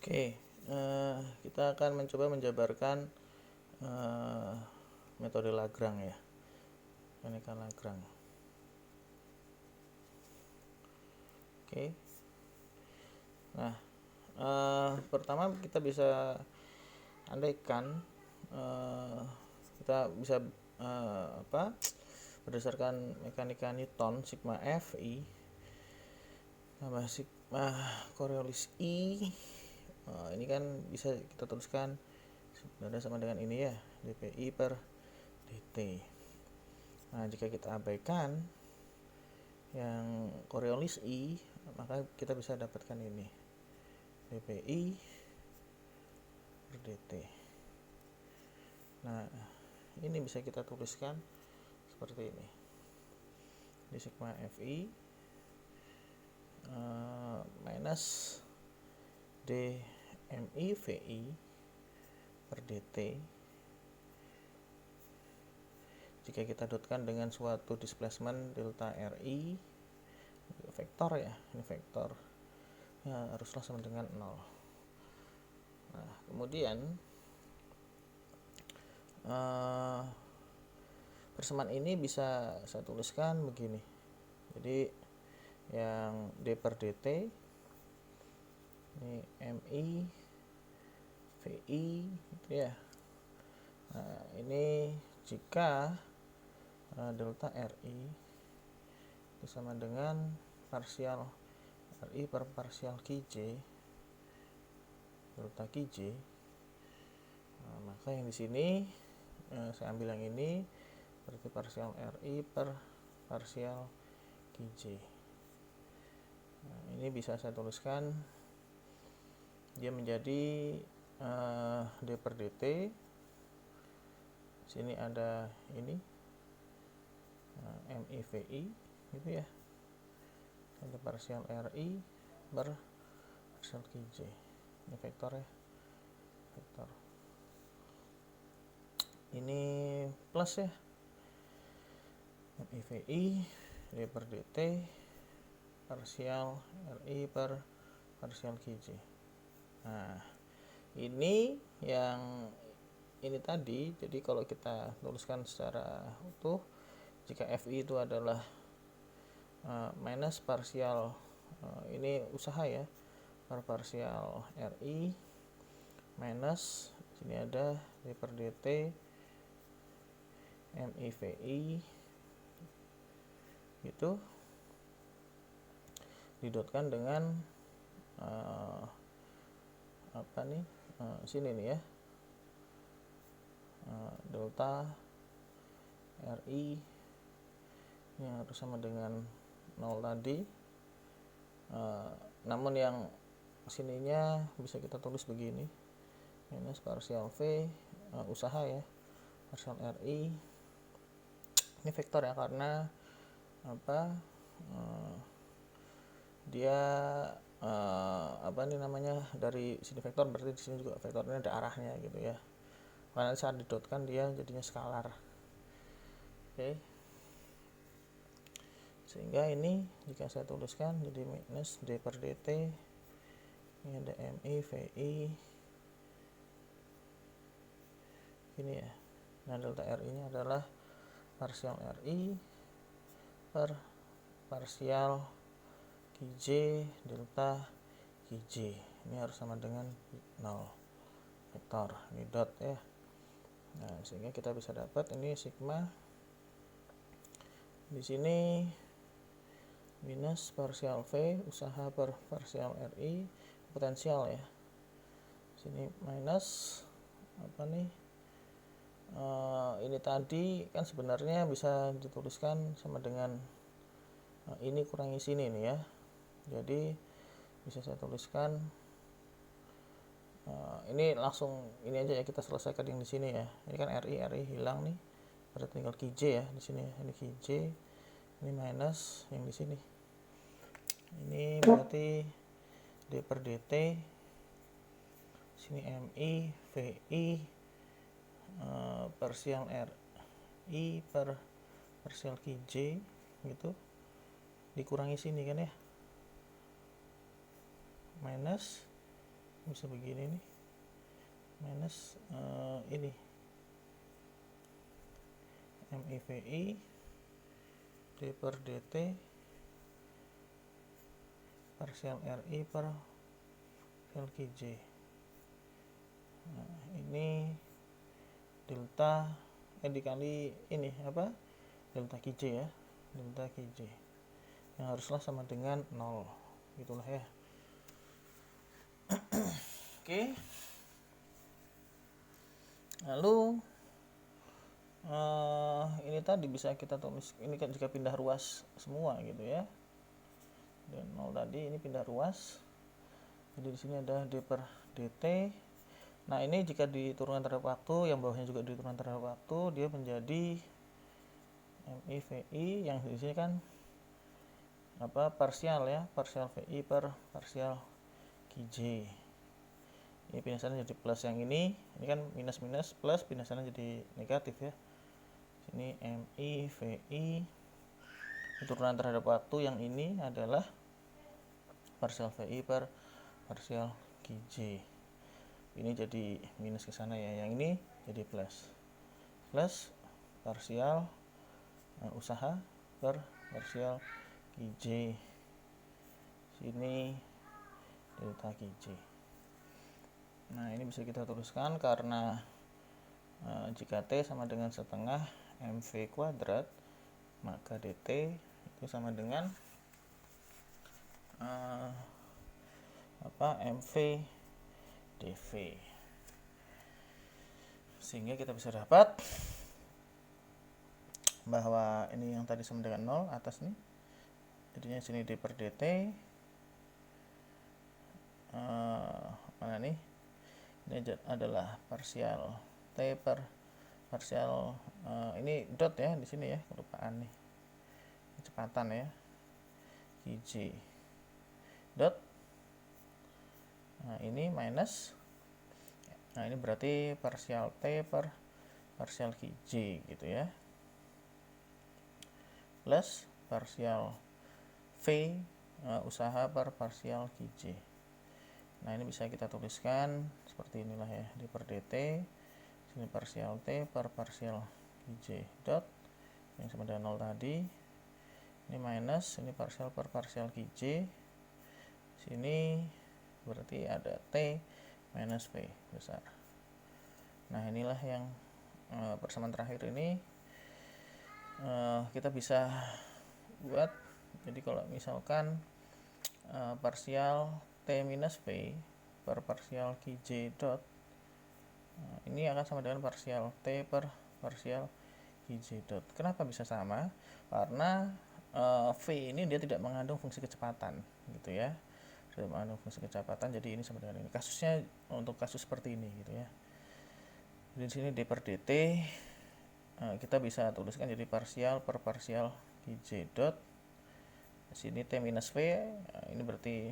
Oke, kita akan mencoba menjabarkan eh, metode Lagrange ya, mekanika Lagrange. Oke, nah pertama kita bisa andaikan kita bisa berdasarkan mekanika Newton sigma Fi tambah sigma Coriolis I. Ini kan bisa kita tuliskan sebenarnya sama dengan ini ya, dPi per dt. Nah, jika kita abaikan yang Coriolis I, maka kita bisa dapatkan ini, dPi per dt. Nah, ini bisa kita tuliskan seperti ini, di sigma Fi minus dMi Vi per dt jika kita dotkan dengan suatu displacement delta Ri, vektor ya, ini vektor ya, haruslah sama dengan 0. Nah, kemudian persamaan ini bisa saya tuliskan begini. Jadi yang d per dt ini mi vi gitu ya. Nah, ini jika delta Ri itu sama dengan parsial Ri per parsial Qj delta Qj. Nah, maka yang di sini saya ambil yang ini berarti parsial Ri per parsial Qj. Nah, ini bisa saya tuliskan dia menjadi d per dt. Sini ada ini mi vi gitu ya, ada parsial Ri per parsial Qj. Ini vektor ya, vektor ini plus ya, mi vi d per dt parsial Ri per parsial Qj. Nah, ini yang ini tadi. Jadi kalau kita tuliskan secara utuh, jika Fi itu adalah minus parsial ini usaha ya, per parsial Ri minus sini ada d per dt mi vi itu didotkan dengan sini nih ya, delta Ri ini harus sama dengan 0 tadi. Namun yang sininya bisa kita tulis begini, minus parsial V usaha ya, parsial Ri ini vektor ya, karena dia dari sini vektor, berarti di sini juga vektornya ada arahnya gitu ya, karena saat didotkan dia jadinya skalar. Oke. Sehingga ini jika saya tuliskan jadi minus d per dt, ini ada mi vi ini ya. Nah, delta Ri ini adalah parsial Ri per parsial Qj delta Qj. Ini harus sama dengan 0 vektor, ini dot ya. Nah, sehingga kita bisa dapat ini sigma di sini minus parsial V usaha per parsial Ri potensial ya. Sini minus ini tadi kan sebenarnya bisa dituliskan sama dengan ini kurangi sini nih ya. Jadi bisa saya tuliskan ini langsung ini aja ya, kita selesaikan yang di sini ya. Ini kan Ri hilang nih, berarti tinggal Qj ya di sini. Ini Qj, ini minus yang di sini. Ini berarti d per dt, sini mi vi parsial Ri per parsial Qj gitu, dikurangi sini kan ya, minus bisa begini nih, minus ini MIVI D per DT parsial RI per parsial QJ. Nah, ini delta dikali ini apa, delta QJ ya, delta QJ yang haruslah sama dengan 0, gitulah ya. Oke. Lalu ini tadi bisa kita tulis, ini kan jika pindah ruas semua gitu ya, dan 0 tadi ini pindah ruas, jadi di sini ada D per DT. Nah ini jika diturunkan terhadap waktu, yang bawahnya juga diturunkan terhadap waktu, dia menjadi MIVI yang di sini kan apa, parsial ya, parsial VI per parsial QJ. Ini pindahannya jadi plus, yang ini kan minus minus plus, pindahannya jadi negatif ya. Sini MIVI turunan terhadap waktu, yang ini adalah parsial VI per parsial QJ. Ini jadi minus ke sana ya, yang ini jadi plus parsial usaha per parsial QJ. Sini delta QJ. Nah ini bisa kita tuliskan karena jika T sama dengan setengah MV kuadrat, maka DT itu sama dengan MV dV. Sehingga kita bisa dapat bahwa ini yang tadi sama dengan 0 atas nih, jadinya sini D per DT mana nih, ini adalah parsial T per parsial ini dot ya di sini ya, kelupaan nih kecepatan ya, QJ dot. Nah ini minus, nah ini berarti parsial T per parsial QJ gitu ya, plus parsial V usaha per parsial QJ. Nah ini bisa kita tuliskan seperti inilah ya, D per DT, sini parsial T per parsial QJ dot yang sama dengan 0 tadi, ini minus, ini parsial per parsial QJ, sini berarti ada T minus V besar. Nah inilah yang persamaan terakhir ini kita bisa buat. Jadi kalau misalkan parsial T minus V per parsial QJ dot ini akan sama dengan parsial T per parsial QJ dot. Kenapa bisa sama? Karena V ini dia tidak mengandung fungsi kecepatan gitu ya, tidak mengandung fungsi kecepatan, jadi ini sama dengan ini. Kasusnya untuk kasus seperti ini gitu ya. Di sini D per DT kita bisa tuliskan jadi parsial per parsial QJ dot. Di sini T minus V, ini berarti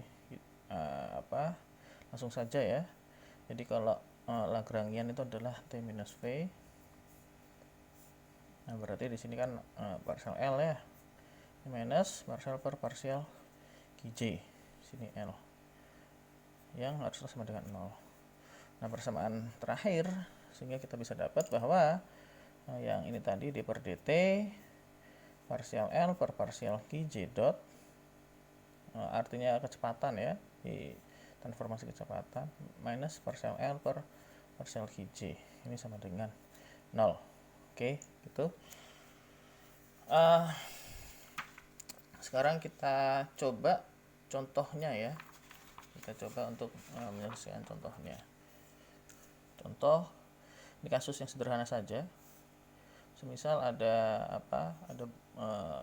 langsung saja ya. Jadi kalau Lagrangian itu adalah T minus V. Nah berarti di sini kan parsial L ya, ini minus parsial per parsial QJ, sini L yang harusnya sama dengan 0. Nah persamaan terakhir, sehingga kita bisa dapat bahwa yang ini tadi D per DT parsial L per parsial QJ dot, artinya kecepatan ya, di transformasi kecepatan, minus parsial L per parsial QJ, ini sama dengan 0. Oke gitu. Sekarang kita coba contohnya ya, kita coba untuk menyelesaikan contohnya. Contoh ini kasus yang sederhana saja. Semisal ada ada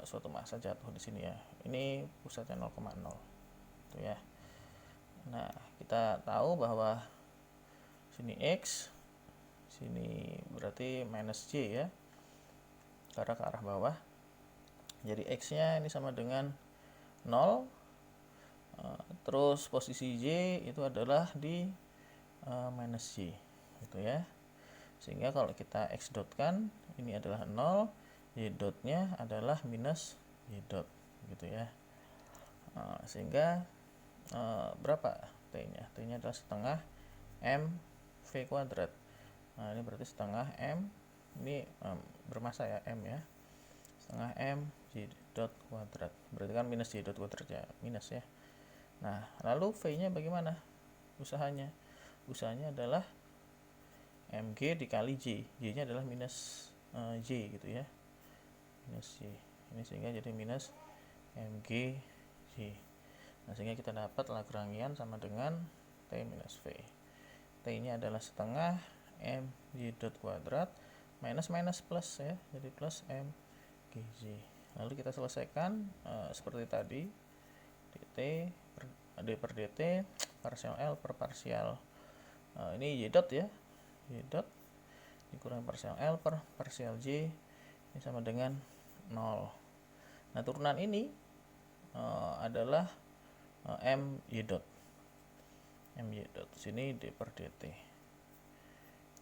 suatu massa jatuh di sini ya, ini pusatnya 0,0 itu ya. Nah kita tahu bahwa sini X, sini berarti minus J ya, karena ke arah bawah. Jadi X nya ini sama dengan 0, terus posisi Y itu adalah di minus J gitu ya. Sehingga kalau kita X dot kan ini adalah 0, Y dotnya adalah minus Y dot gitu ya. Sehingga berapa T-nya adalah setengah M V kuadrat. Nah ini berarti setengah M, ini bermasa ya, M ya, setengah M J dot kuadrat, berarti kan minus J dot kuadrat ya, minus ya. Nah lalu V nya bagaimana usahanya? Usahanya adalah MG dikali J nya adalah minus J gitu ya, minus J ini, sehingga jadi minus MG J. Nah sehingga kita dapat Lagrangian sama dengan T minus V. T nya adalah setengah M J dot kuadrat minus plus ya, jadi plus M G J. Lalu kita selesaikan seperti tadi, D per dt parsial L per parsial ini Y dot ya, Y dot dikurang parsial L per parsial J ini sama dengan 0. Nah turunan ini adalah M Y dot, sini D per dt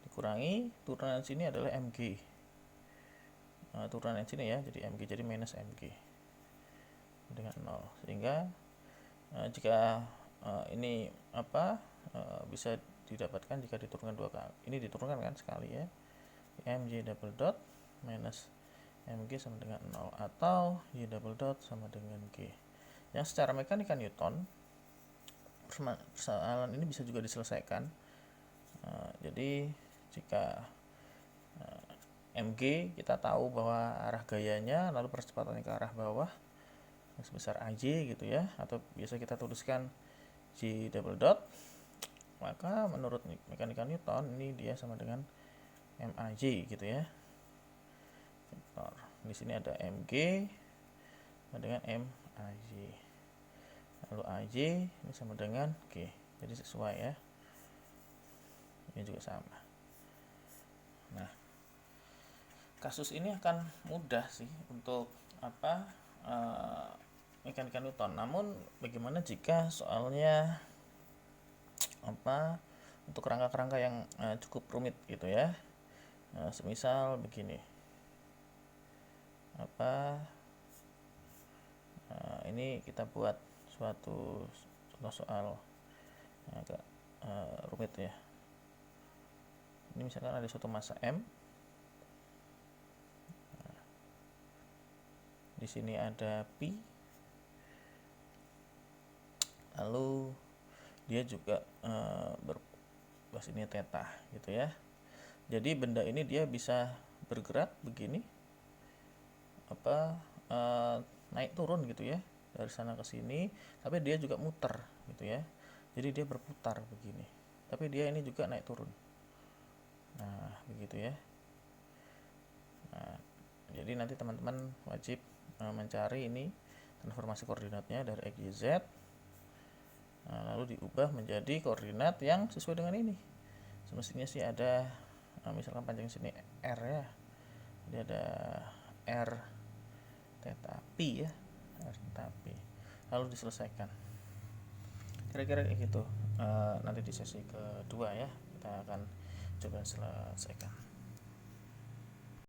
dikurangi turunan sini adalah MG, turunan sini ya, jadi MG, jadi minus MG dengan 0, sehingga jika ini bisa didapatkan jika diturunkan dua kali, ini diturunkan kan sekali ya, MJ double dot minus MG sama dengan 0, atau Y double dot sama dengan G. Yang secara mekanika Newton persoalan ini bisa juga diselesaikan. Jadi jika MG kita tahu bahwa arah gayanya, lalu percepatannya ke arah bawah sebesar AJ gitu ya, atau biasa kita tuliskan J double dot, maka menurut mekanika Newton ini dia sama dengan MAJ gitu ya. Vektor. Di sini ada MG sama dengan MAJ. Lalu AJ ini sama dengan G. Jadi sesuai ya. Ini juga sama. Nah, kasus ini akan mudah sih untuk mekanika Newton. Namun bagaimana jika soalnya untuk kerangka-kerangka yang cukup rumit gitu ya. Semisal begini. Ini kita buat suatu contoh soal agak rumit ya. Ini misalkan ada suatu massa M. Di sini ada pi. Lalu dia juga ini theta gitu ya. Jadi benda ini dia bisa bergerak begini, naik turun gitu ya, dari sana ke sini, tapi dia juga muter gitu ya. Jadi dia berputar begini, tapi dia ini juga naik turun. Nah begitu ya. Nah jadi nanti teman-teman wajib mencari ini transformasi koordinatnya dari X, Y, Z, lalu diubah menjadi koordinat yang sesuai dengan ini. Semestinya sih ada misalkan panjang sini R ya, jadi ada R theta pi ya, R theta pi, lalu diselesaikan kira-kira kayak gitu. Nanti di sesi kedua ya kita akan coba selesaikan.